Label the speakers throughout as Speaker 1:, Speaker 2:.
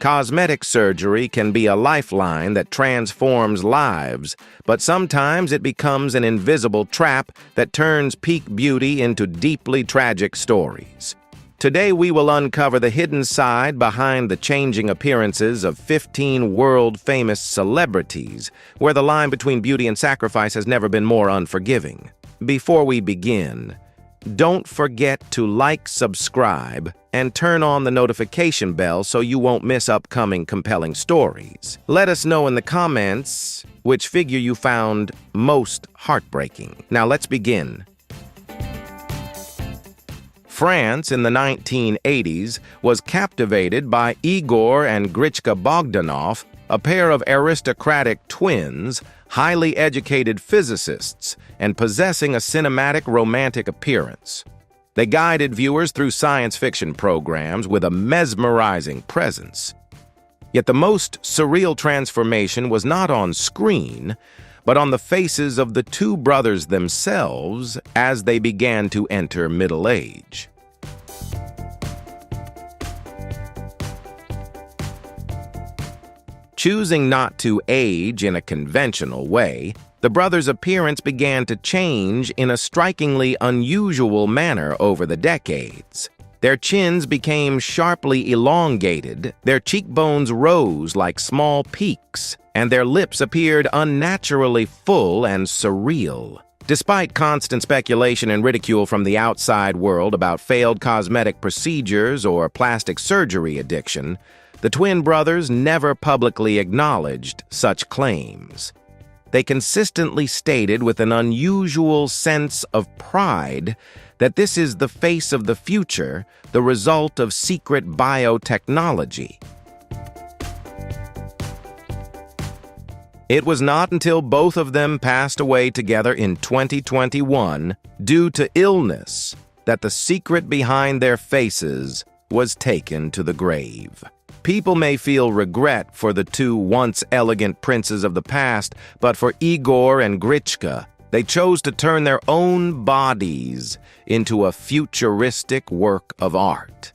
Speaker 1: Cosmetic surgery can be a lifeline that transforms lives, but sometimes it becomes an invisible trap that turns peak beauty into deeply tragic stories. Today we will uncover the hidden side behind the changing appearances of 15 world-famous celebrities, where the line between beauty and sacrifice has never been more unforgiving. Before we begin, don't forget to like, subscribe, and turn on the notification bell so you won't miss upcoming compelling stories. Let us know in the comments which figure you found most heartbreaking. Now let's begin. France in the 1980s was captivated by Igor and Grichka Bogdanov, a pair of aristocratic twins, highly educated physicists, and possessing a cinematic romantic appearance. They guided viewers through science fiction programs with a mesmerizing presence. Yet the most surreal transformation was not on screen, but on the faces of the two brothers themselves as they began to enter middle age. Choosing not to age in a conventional way, the brothers' appearance began to change in a strikingly unusual manner over the decades. Their chins became sharply elongated, their cheekbones rose like small peaks, and their lips appeared unnaturally full and surreal. Despite constant speculation and ridicule from the outside world about failed cosmetic procedures or plastic surgery addiction, the twin brothers never publicly acknowledged such claims. They consistently stated with an unusual sense of pride that this is the face of the future, the result of secret biotechnology. It was not until both of them passed away together in 2021 due to illness that the secret behind their faces was taken to the grave. People may feel regret for the two once elegant princes of the past, but for Igor and Grichka, they chose to turn their own bodies into a futuristic work of art.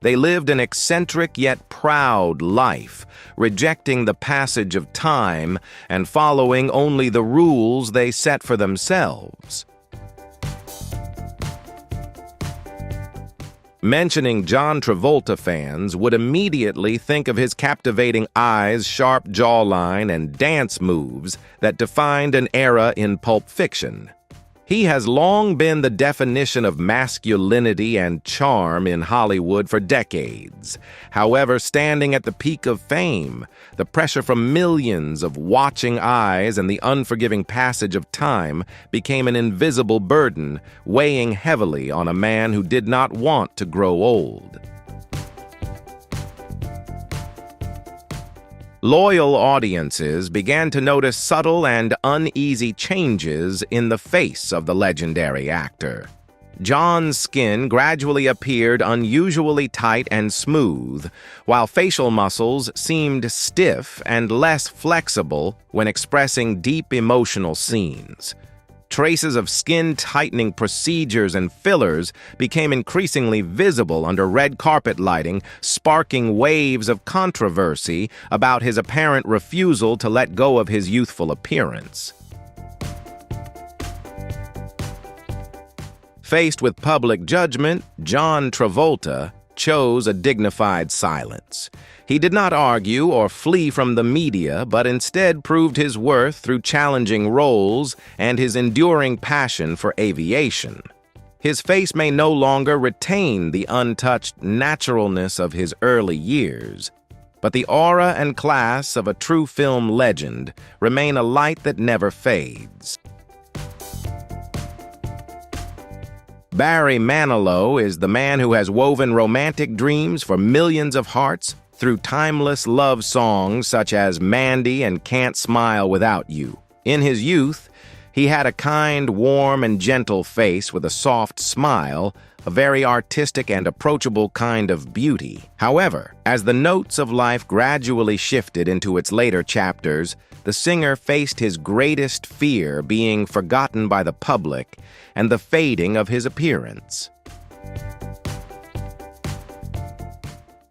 Speaker 1: They lived an eccentric yet proud life, rejecting the passage of time and following only the rules they set for themselves. Mentioning John Travolta fans would immediately think of his captivating eyes, sharp jawline, and dance moves that defined an era in Pulp Fiction. He has long been the definition of masculinity and charm in Hollywood for decades. However, standing at the peak of fame, the pressure from millions of watching eyes and the unforgiving passage of time became an invisible burden, weighing heavily on a man who did not want to grow old. Loyal audiences began to notice subtle and uneasy changes in the face of the legendary actor. John's skin gradually appeared unusually tight and smooth, while facial muscles seemed stiff and less flexible when expressing deep emotional scenes. Traces of skin-tightening procedures and fillers became increasingly visible under red carpet lighting, sparking waves of controversy about his apparent refusal to let go of his youthful appearance. Faced with public judgment, John Travolta chose a dignified silence. He did not argue or flee from the media, but instead proved his worth through challenging roles and his enduring passion for aviation. His face may no longer retain the untouched naturalness of his early years, but the aura and class of a true film legend remain a light that never fades. Barry Manilow is the man who has woven romantic dreams for millions of hearts through timeless love songs such as Mandy and Can't Smile Without You. In his youth, he had a kind, warm, and gentle face with a soft smile, a very artistic and approachable kind of beauty. However, as the notes of life gradually shifted into its later chapters, the singer faced his greatest fear being forgotten by the public and the fading of his appearance.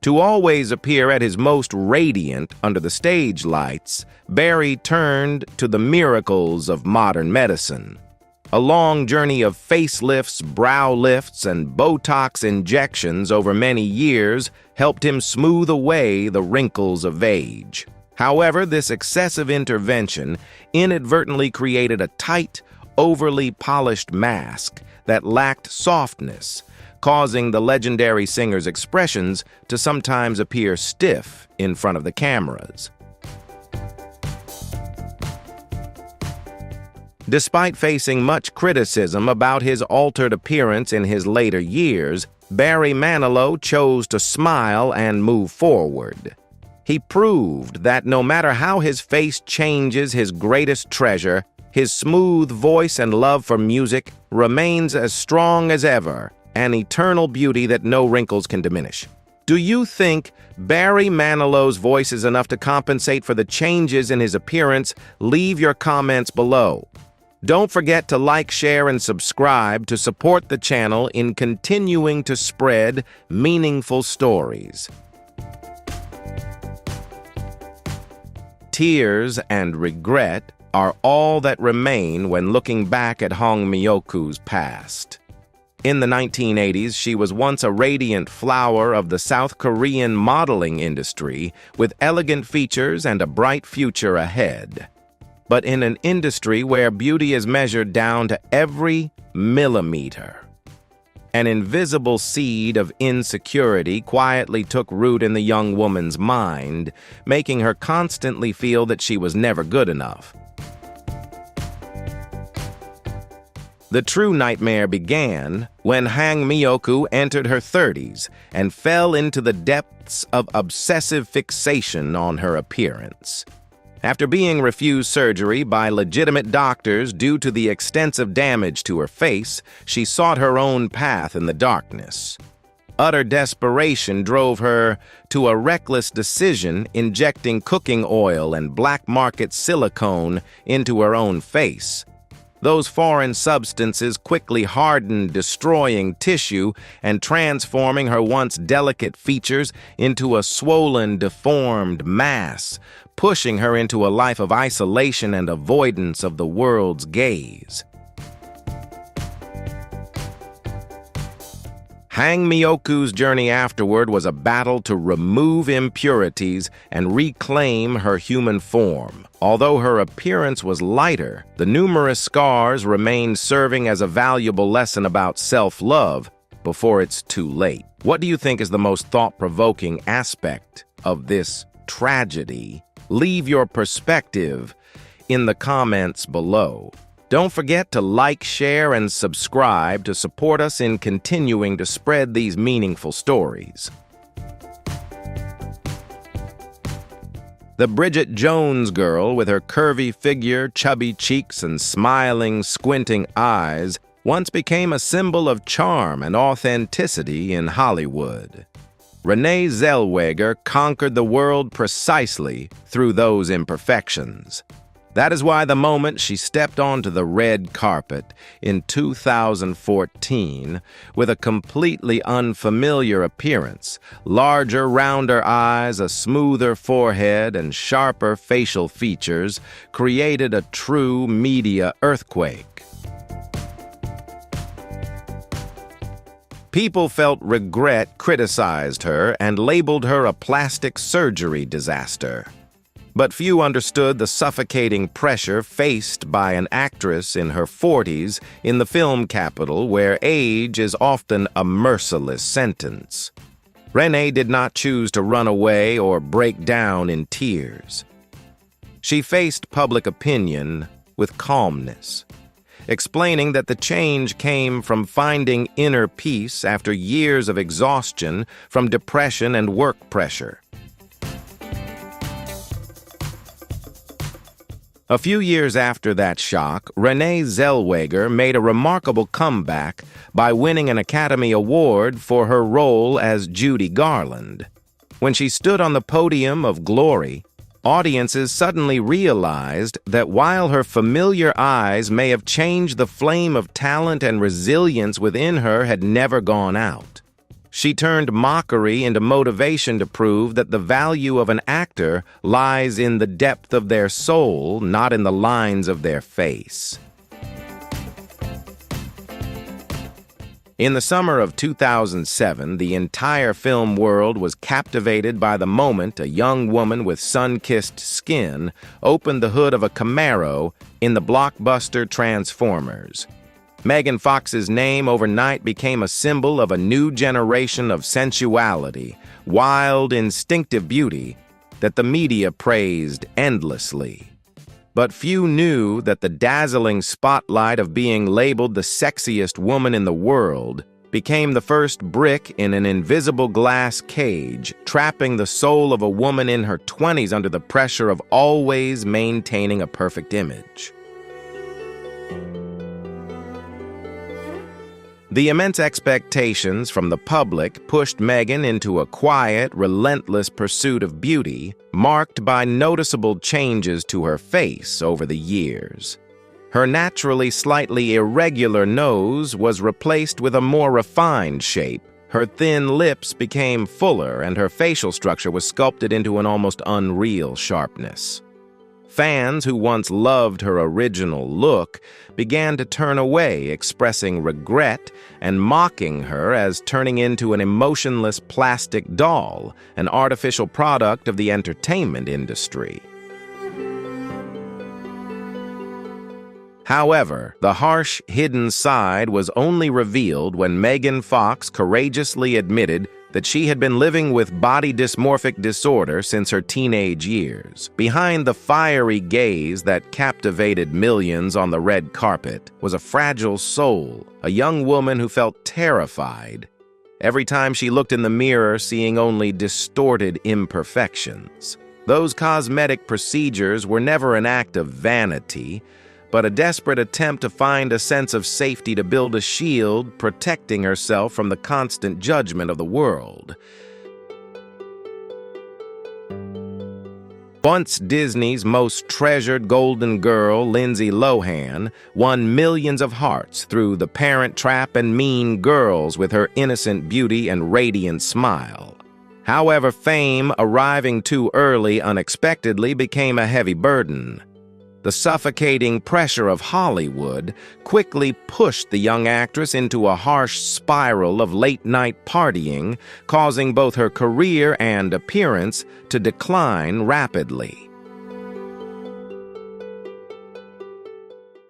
Speaker 1: To always appear at his most radiant under the stage lights, Barry turned to the miracles of modern medicine. A long journey of facelifts, brow lifts, and Botox injections over many years helped him smooth away the wrinkles of age. However, this excessive intervention inadvertently created a tight, overly polished mask that lacked softness, causing the legendary singer's expressions to sometimes appear stiff in front of the cameras. Despite facing much criticism about his altered appearance in his later years, Barry Manilow chose to smile and move forward. He proved that no matter how his face changes, his greatest treasure, his smooth voice and love for music, remains as strong as ever, an eternal beauty that no wrinkles can diminish. Do you think Barry Manilow's voice is enough to compensate for the changes in his appearance? Leave your comments below. Don't forget to like, share, and subscribe to support the channel in continuing to spread meaningful stories. Tears and regret are all that remain when looking back at Hong Myoku's past. In the 1980s, she was once a radiant flower of the South Korean modeling industry with elegant features and a bright future ahead. But in an industry where beauty is measured down to every millimeter, an invisible seed of insecurity quietly took root in the young woman's mind, making her constantly feel that she was never good enough. The true nightmare began when Hong Myoku entered her 30s and fell into the depths of obsessive fixation on her appearance. After being refused surgery by legitimate doctors due to the extensive damage to her face, she sought her own path in the darkness. Utter desperation drove her to a reckless decision, injecting cooking oil and black market silicone into her own face. Those foreign substances quickly hardened, destroying tissue and transforming her once delicate features into a swollen, deformed mass, pushing her into a life of isolation and avoidance of the world's gaze. Hong Myoku's journey afterward was a battle to remove impurities and reclaim her human form. Although her appearance was lighter, the numerous scars remained, serving as a valuable lesson about self-love before it's too late. What do you think is the most thought-provoking aspect of this tragedy? Leave your perspective in the comments below. Don't forget to like, share, and subscribe to support us in continuing to spread these meaningful stories. The Bridget Jones girl, with her curvy figure, chubby cheeks, and smiling, squinting eyes, once became a symbol of charm and authenticity in Hollywood. Renee Zellweger conquered the world precisely through those imperfections. That is why the moment she stepped onto the red carpet in 2014 with a completely unfamiliar appearance, larger, rounder eyes, a smoother forehead, and sharper facial features, created a true media earthquake. People felt regret, criticized her, and labeled her a plastic surgery disaster. But few understood the suffocating pressure faced by an actress in her 40s in the film capital, where age is often a merciless sentence. Renee did not choose to run away or break down in tears. She faced public opinion with calmness, explaining that the change came from finding inner peace after years of exhaustion from depression and work pressure. A few years after that shock, Renee Zellweger made a remarkable comeback by winning an Academy Award for her role as Judy Garland. When she stood on the podium of glory, audiences suddenly realized that while her familiar eyes may have changed, the flame of talent and resilience within her had never gone out. She turned mockery into motivation to prove that the value of an actor lies in the depth of their soul, not in the lines of their face. In the summer of 2007, the entire film world was captivated by the moment a young woman with sun-kissed skin opened the hood of a Camaro in the blockbuster Transformers. Megan Fox's name overnight became a symbol of a new generation of sensuality, wild, instinctive beauty that the media praised endlessly. But few knew that the dazzling spotlight of being labeled the sexiest woman in the world became the first brick in an invisible glass cage, trapping the soul of a woman in her 20s under the pressure of always maintaining a perfect image. The immense expectations from the public pushed Megan into a quiet, relentless pursuit of beauty, marked by noticeable changes to her face over the years. Her naturally slightly irregular nose was replaced with a more refined shape. Her thin lips became fuller, and her facial structure was sculpted into an almost unreal sharpness. Fans who once loved her original look began to turn away, expressing regret and mocking her as turning into an emotionless plastic doll, an artificial product of the entertainment industry. However, the harsh, hidden side was only revealed when Megan Fox courageously admitted that she had been living with body dysmorphic disorder since her teenage years. Behind the fiery gaze that captivated millions on the red carpet was a fragile soul, a young woman who felt terrified every time she looked in the mirror, seeing only distorted imperfections. Those cosmetic procedures were never an act of vanity, but a desperate attempt to find a sense of safety to build a shield protecting herself from the constant judgment of the world. Once Disney's most treasured golden girl, Lindsay Lohan, won millions of hearts through The Parent Trap and Mean Girls with her innocent beauty and radiant smile. However, fame arriving too early unexpectedly became a heavy burden. The suffocating pressure of Hollywood quickly pushed the young actress into a harsh spiral of late-night partying, causing both her career and appearance to decline rapidly.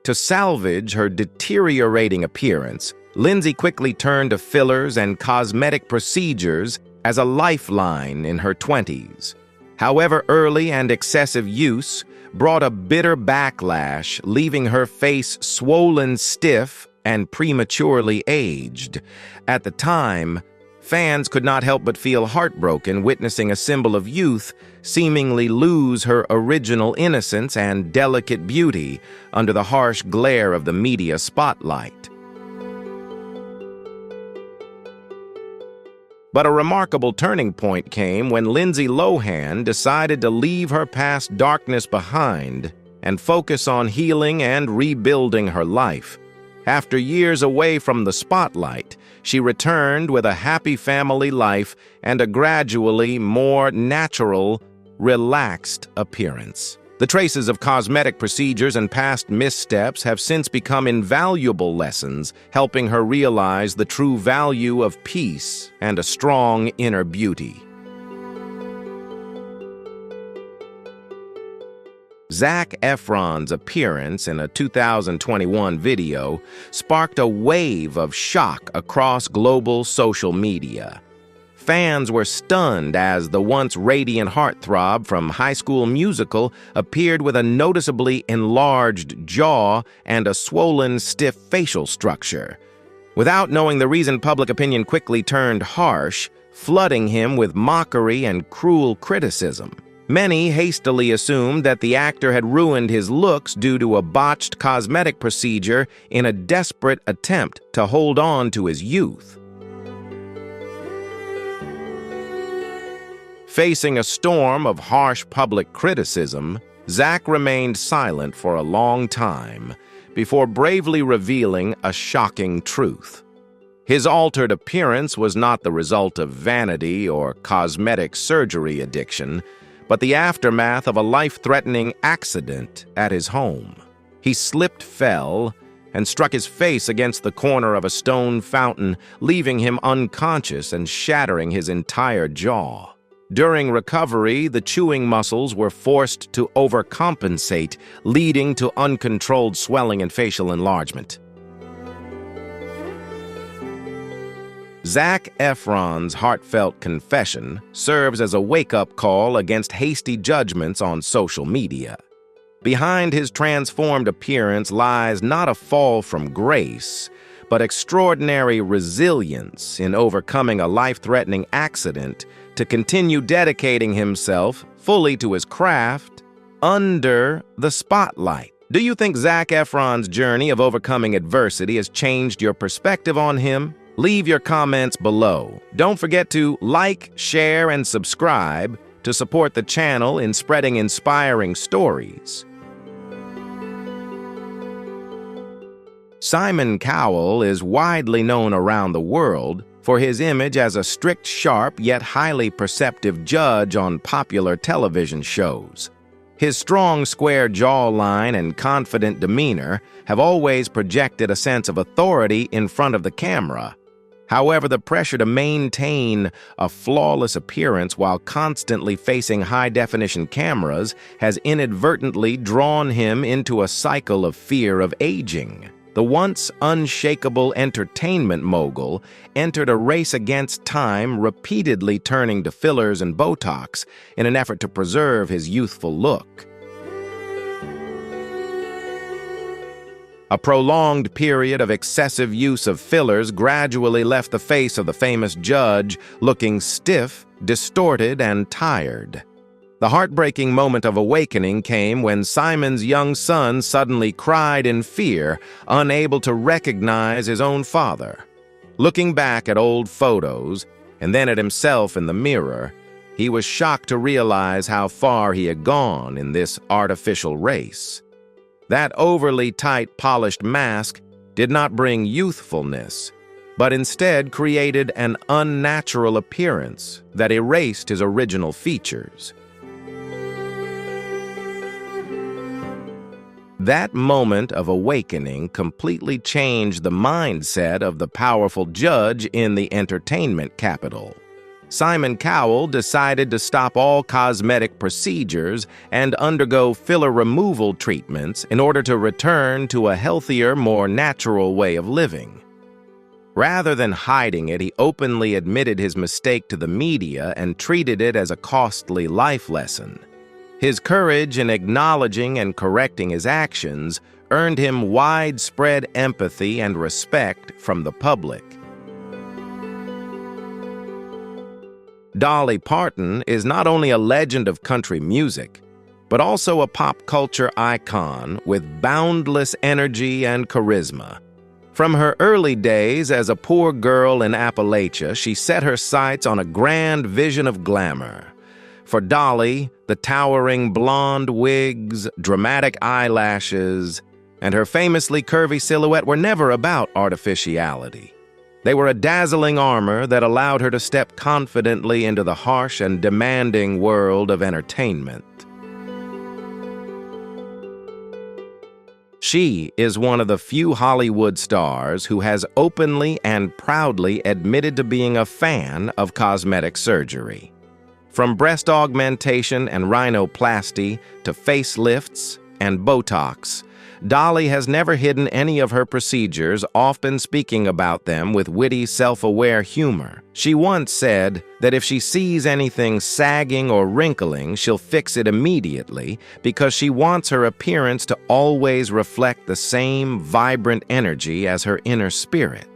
Speaker 1: To salvage her deteriorating appearance, Lindsay quickly turned to fillers and cosmetic procedures as a lifeline in her 20s. However, early and excessive use brought a bitter backlash, leaving her face swollen stiff and prematurely aged. At the time, fans could not help but feel heartbroken witnessing a symbol of youth seemingly lose her original innocence and delicate beauty under the harsh glare of the media spotlight. But a remarkable turning point came when Lindsay Lohan decided to leave her past darkness behind and focus on healing and rebuilding her life. After years away from the spotlight, she returned with a happy family life and a gradually more natural, relaxed appearance. The traces of cosmetic procedures and past missteps have since become invaluable lessons, helping her realize the true value of peace and a strong inner beauty. Zac Efron's appearance in a 2021 video sparked a wave of shock across global social media. Fans were stunned as the once radiant heartthrob from High School Musical appeared with a noticeably enlarged jaw and a swollen, stiff facial structure. Without knowing the reason, public opinion quickly turned harsh, flooding him with mockery and cruel criticism. Many hastily assumed that the actor had ruined his looks due to a botched cosmetic procedure in a desperate attempt to hold on to his youth. Facing a storm of harsh public criticism, Zac remained silent for a long time before bravely revealing a shocking truth. His altered appearance was not the result of vanity or cosmetic surgery addiction, but the aftermath of a life-threatening accident at his home. He slipped, fell, and struck his face against the corner of a stone fountain, leaving him unconscious and shattering his entire jaw. During recovery, the chewing muscles were forced to overcompensate, leading to uncontrolled swelling and facial enlargement. Zac Efron's heartfelt confession serves as a wake-up call against hasty judgments on social media. Behind his transformed appearance lies not a fall from grace, but extraordinary resilience in overcoming a life-threatening accident to continue dedicating himself fully to his craft under the spotlight. Do you think Zac Efron's journey of overcoming adversity has changed your perspective on him? Leave your comments below. Don't forget to like, share, and subscribe to support the channel in spreading inspiring stories. Simon Cowell is widely known around the world for his image as a strict, sharp, yet highly perceptive judge on popular television shows. His strong, square jawline and confident demeanor have always projected a sense of authority in front of the camera. However, the pressure to maintain a flawless appearance while constantly facing high-definition cameras has inadvertently drawn him into a cycle of fear of aging. The once unshakable entertainment mogul entered a race against time, repeatedly turning to fillers and Botox in an effort to preserve his youthful look. A prolonged period of excessive use of fillers gradually left the face of the famous judge looking stiff, distorted, and tired. The heartbreaking moment of awakening came when Simon's young son suddenly cried in fear, unable to recognize his own father. Looking back at old photos, and then at himself in the mirror, he was shocked to realize how far he had gone in this artificial race. That overly tight, polished mask did not bring youthfulness, but instead created an unnatural appearance that erased his original features. That moment of awakening completely changed the mindset of the powerful judge in the entertainment capital. Simon Cowell decided to stop all cosmetic procedures and undergo filler removal treatments in order to return to a healthier, more natural way of living. Rather than hiding it, he openly admitted his mistake to the media and treated it as a costly life lesson. His courage in acknowledging and correcting his actions earned him widespread empathy and respect from the public. Dolly Parton is not only a legend of country music, but also a pop culture icon with boundless energy and charisma. From her early days as a poor girl in Appalachia, she set her sights on a grand vision of glamour. For Dolly, the towering blonde wigs, dramatic eyelashes, and her famously curvy silhouette were never about artificiality. They were a dazzling armor that allowed her to step confidently into the harsh and demanding world of entertainment. She is one of the few Hollywood stars who has openly and proudly admitted to being a fan of cosmetic surgery. From breast augmentation and rhinoplasty to facelifts and Botox, Dolly has never hidden any of her procedures, often speaking about them with witty, self-aware humor. She once said that if she sees anything sagging or wrinkling, she'll fix it immediately because she wants her appearance to always reflect the same vibrant energy as her inner spirit.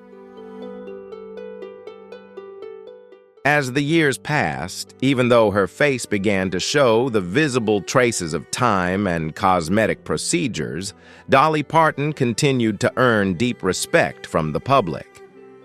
Speaker 1: As the years passed, even though her face began to show the visible traces of time and cosmetic procedures, Dolly Parton continued to earn deep respect from the public.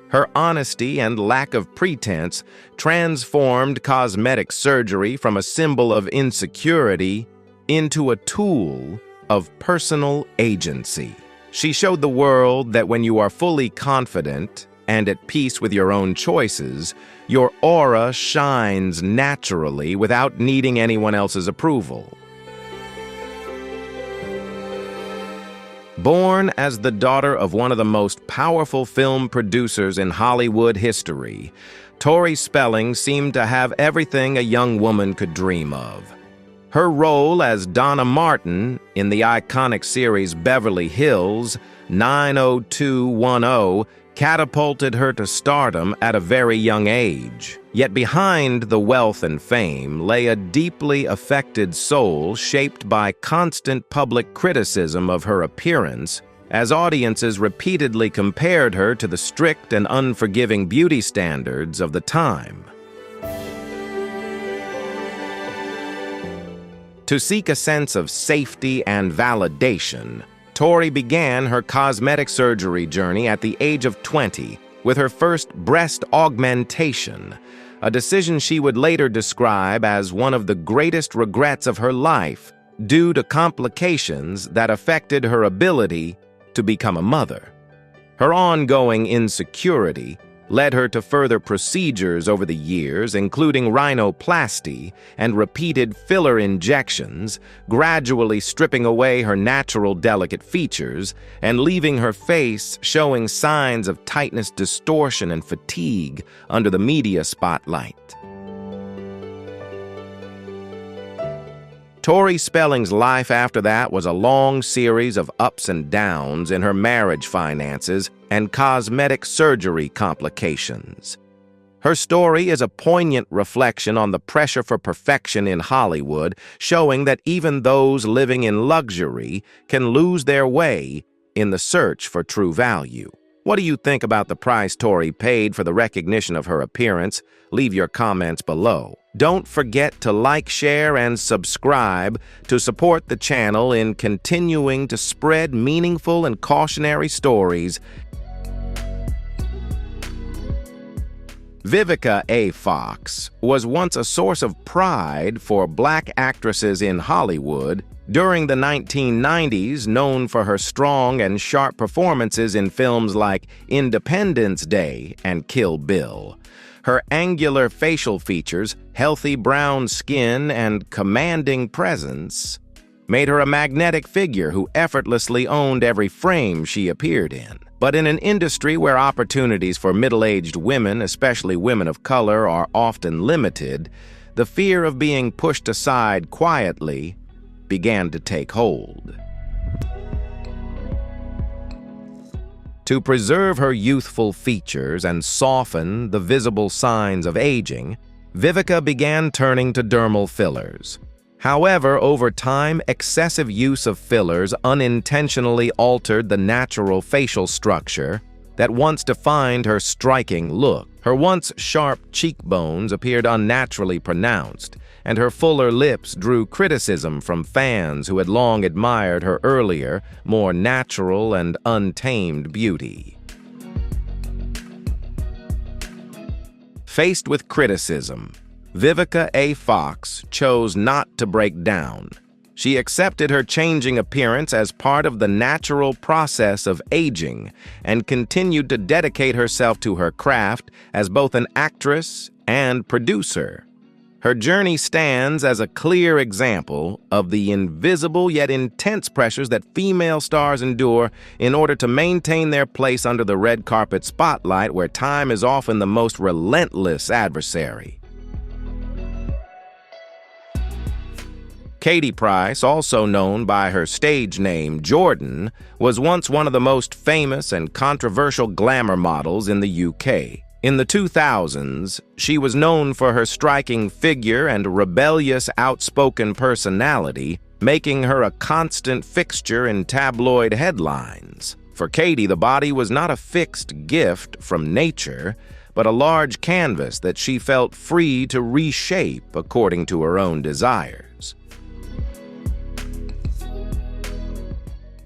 Speaker 1: Her honesty and lack of pretense transformed cosmetic surgery from a symbol of insecurity into a tool of personal agency. She showed the world that when you are fully confident and at peace with your own choices, your aura shines naturally without needing anyone else's approval. Born as the daughter of one of the most powerful film producers in Hollywood history, Tori Spelling seemed to have everything a young woman could dream of. Her role as Donna Martin in the iconic series Beverly Hills 90210 catapulted her to stardom at a very young age. Yet behind the wealth and fame lay a deeply affected soul shaped by constant public criticism of her appearance, as audiences repeatedly compared her to the strict and unforgiving beauty standards of the time. To seek a sense of safety and validation, Tori began her cosmetic surgery journey at the age of 20 with her first breast augmentation, a decision she would later describe as one of the greatest regrets of her life due to complications that affected her ability to become a mother. Her ongoing insecurity led her to further procedures over the years, including rhinoplasty and repeated filler injections, gradually stripping away her natural delicate features and leaving her face showing signs of tightness, distortion, and fatigue under the media spotlight. Tori Spelling's life after that was a long series of ups and downs in her marriage finances and cosmetic surgery complications. Her story is a poignant reflection on the pressure for perfection in Hollywood, showing that even those living in luxury can lose their way in the search for true value. What do you think about the price Tori paid for the recognition of her appearance? Leave your comments below. Don't forget to like, share, and subscribe to support the channel in continuing to spread meaningful and cautionary stories. Vivica A. Fox was once a source of pride for black actresses in Hollywood during the 1990s, known for her strong and sharp performances in films like Independence Day and Kill Bill. Her angular facial features, healthy brown skin, and commanding presence made her a magnetic figure who effortlessly owned every frame she appeared in. But in an industry where opportunities for middle-aged women, especially women of color, are often limited, the fear of being pushed aside quietly began to take hold. To preserve her youthful features and soften the visible signs of aging, Vivica began turning to dermal fillers. However, over time, excessive use of fillers unintentionally altered the natural facial structure that once defined her striking look. Her once sharp cheekbones appeared unnaturally pronounced, and her fuller lips drew criticism from fans who had long admired her earlier, more natural and untamed beauty. Faced with criticism, Vivica A. Fox chose not to break down. She accepted her changing appearance as part of the natural process of aging and continued to dedicate herself to her craft as both an actress and producer. Her journey stands as a clear example of the invisible yet intense pressures that female stars endure in order to maintain their place under the red carpet spotlight, where time is often the most relentless adversary. Katie Price, also known by her stage name Jordan, was once one of the most famous and controversial glamour models in the UK. In the 2000s, she was known for her striking figure and rebellious, outspoken personality, making her a constant fixture in tabloid headlines. For Katie, the body was not a fixed gift from nature, but a large canvas that she felt free to reshape according to her own desires.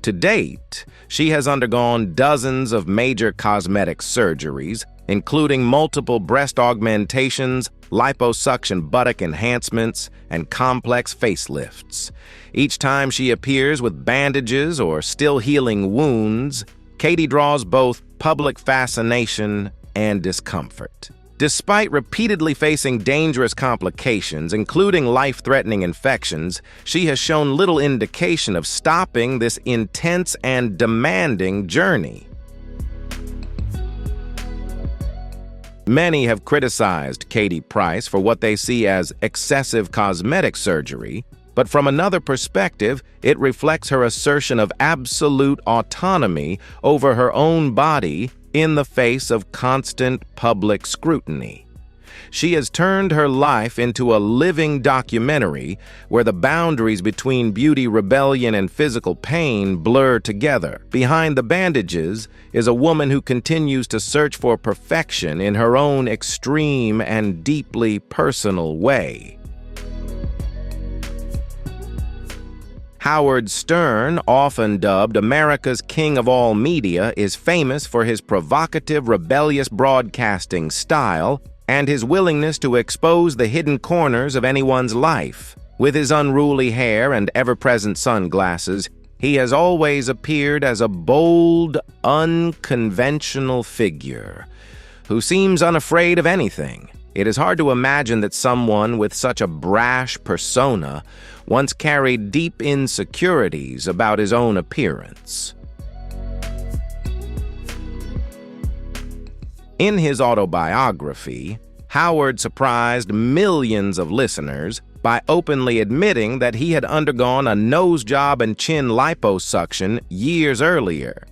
Speaker 1: To date, she has undergone dozens of major cosmetic surgeries, including multiple breast augmentations, liposuction buttock enhancements, and complex facelifts. Each time she appears with bandages or still healing wounds, Katie draws both public fascination and discomfort. Despite repeatedly facing dangerous complications, including life-threatening infections, she has shown little indication of stopping this intense and demanding journey. Many have criticized Katie Price for what they see as excessive cosmetic surgery, but from another perspective, it reflects her assertion of absolute autonomy over her own body in the face of constant public scrutiny. She has turned her life into a living documentary where the boundaries between beauty rebellion and physical pain blur together. Behind the bandages is a woman who continues to search for perfection in her own extreme and deeply personal way. Howard Stern, often dubbed America's king of all media, is famous for his provocative, rebellious broadcasting style and his willingness to expose the hidden corners of anyone's life. With his unruly hair and ever-present sunglasses, he has always appeared as a bold, unconventional figure who seems unafraid of anything. It is hard to imagine that someone with such a brash persona once carried deep insecurities about his own appearance. In his autobiography, Howard surprised millions of listeners by openly admitting that he had undergone a nose job and chin liposuction years earlier.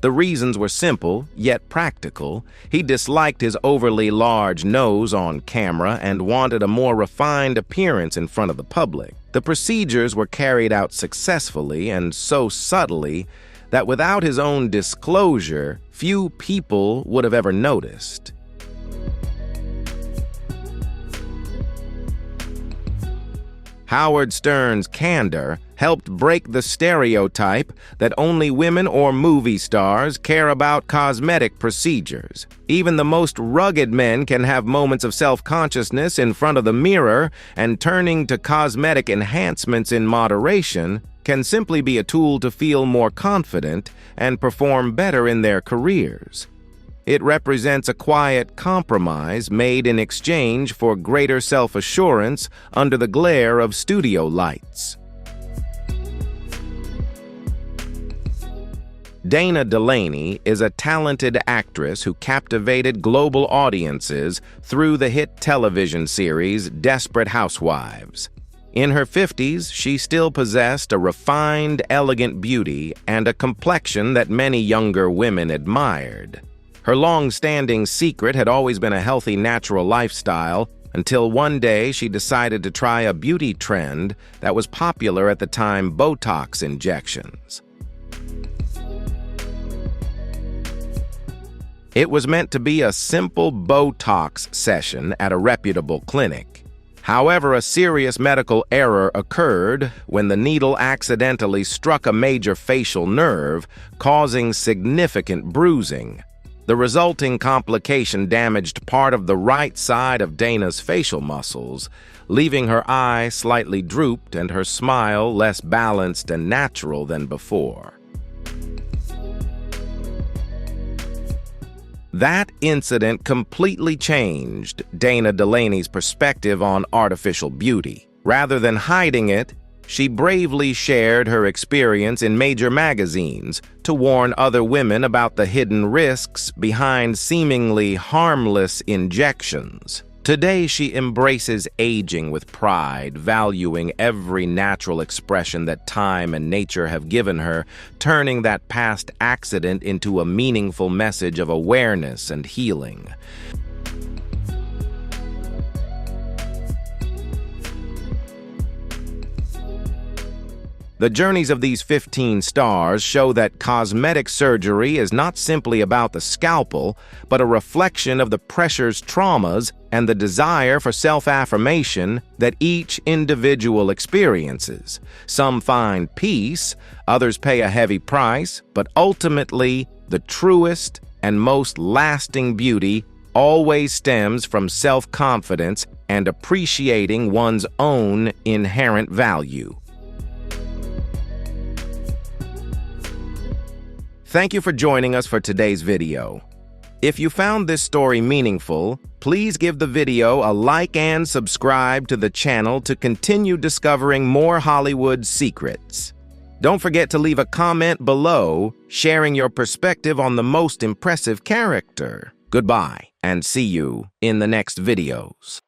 Speaker 1: The reasons were simple, yet practical. He disliked his overly large nose on camera and wanted a more refined appearance in front of the public. The procedures were carried out successfully and so subtly that without his own disclosure, few people would have ever noticed. Howard Stern's candor helped break the stereotype that only women or movie stars care about cosmetic procedures. Even the most rugged men can have moments of self-consciousness in front of the mirror, and turning to cosmetic enhancements in moderation can simply be a tool to feel more confident and perform better in their careers. It represents a quiet compromise made in exchange for greater self-assurance under the glare of studio lights. Dana Delaney is a talented actress who captivated global audiences through the hit television series Desperate Housewives. In her 50s, she still possessed a refined, elegant beauty and a complexion that many younger women admired. Her long-standing secret had always been a healthy, natural lifestyle until one day she decided to try a beauty trend that was popular at the time: Botox injections. It was meant to be a simple Botox session at a reputable clinic. However, a serious medical error occurred when the needle accidentally struck a major facial nerve, causing significant bruising. The resulting complication damaged part of the right side of Dana's facial muscles, leaving her eye slightly drooped and her smile less balanced and natural than before. That incident completely changed Dana Delaney's perspective on artificial beauty. Rather than hiding it, she bravely shared her experience in major magazines to warn other women about the hidden risks behind seemingly harmless injections. Today, she embraces aging with pride, valuing every natural expression that time and nature have given her, turning that past accident into a meaningful message of awareness and healing. The journeys of these 15 stars show that cosmetic surgery is not simply about the scalpel, but a reflection of the pressures, traumas, and the desire for self-affirmation that each individual experiences. Some find peace, others pay a heavy price, but ultimately, the truest and most lasting beauty always stems from self-confidence and appreciating one's own inherent value. Thank you for joining us for today's video. If you found this story meaningful, please give the video a like and subscribe to the channel to continue discovering more Hollywood secrets. Don't forget to leave a comment below, sharing your perspective on the most impressive character. Goodbye, and see you in the next videos.